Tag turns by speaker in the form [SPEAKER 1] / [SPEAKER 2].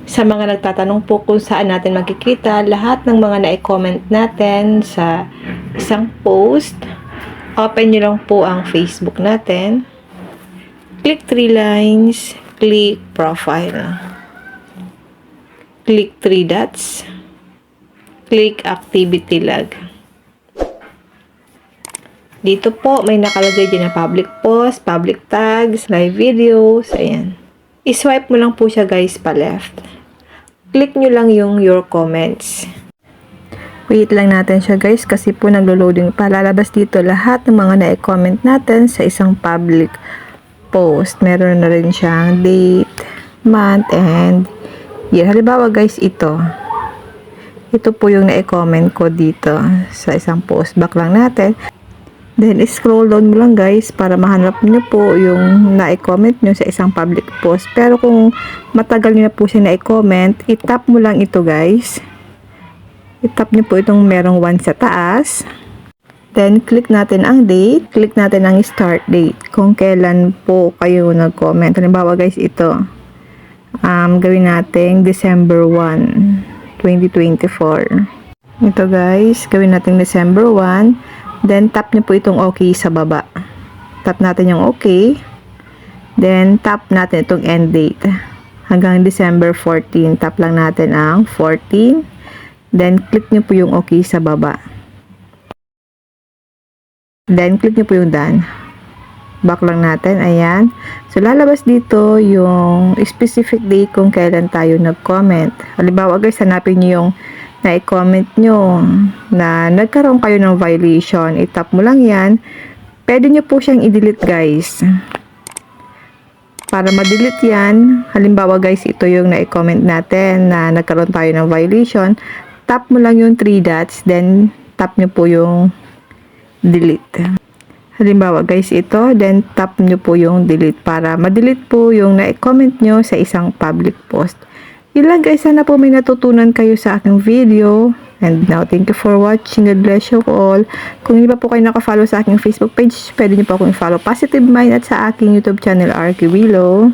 [SPEAKER 1] Sa mga nagtatanong po kung saan natin makikita lahat ng mga na-comment natin sa isang post, open nyo lang po ang Facebook natin. Click 3 lines, click profile. Click 3 dots, click activity log. Dito po may nakalagay dyan na public post, public tags, live videos, ayan. I-swipe mo lang po siya guys pa left. Click nyo lang yung your comments. Wait lang natin siya guys kasi po naglo-loading pa. Lalabas dito lahat ng mga na-comment natin sa isang public post. Meron na rin siyang date, month, and year. Halimbawa guys, ito po yung na-comment ko dito sa isang post. Back lang natin. Then, scroll down mo lang guys para mahanap nyo po yung na-comment nyo sa isang public post. Pero kung matagal nyo na po siya na-comment, itap mo lang ito guys. Itap nyo po itong merong 1 sa taas. Then, click natin ang date. Click natin ang start date. Kung kailan po kayo nag-comment. Halimbawa guys, ito. Gawin natin December 1, 2024. Ito guys, gawin natin December 1. Then, tap nyo po itong okay sa baba. Tap natin yung okay. Then, tap natin itong end date. Hanggang December 14. Tap lang natin ang 14. Then, click nyo po yung okay sa baba. Then, click nyo po yung done. Back lang natin. Ayan. So, lalabas dito yung specific date kung kailan tayo nag-comment. Halimbawa, guys, hanapin nyo yung na-comment nyo na nagkaroon kayo ng violation. I-tap mo lang yan. Pwede nyo po siyang i-delete guys. Para ma-delete yan, halimbawa guys, ito yung na-comment natin na nagkaroon tayo ng violation. Tap mo lang yung 3 dots, then tap nyo po yung delete. Halimbawa guys, ito, then tap nyo po yung delete para ma-delete po yung na-comment nyo sa isang public post. Yun lang guys, sana po may natutunan kayo sa aking video. And now, thank you for watching. God bless you all. Kung hindi pa po kayo nakafollow sa aking Facebook page, pwede nyo po akong follow Positive Mind at sa aking YouTube channel, Arky Willow.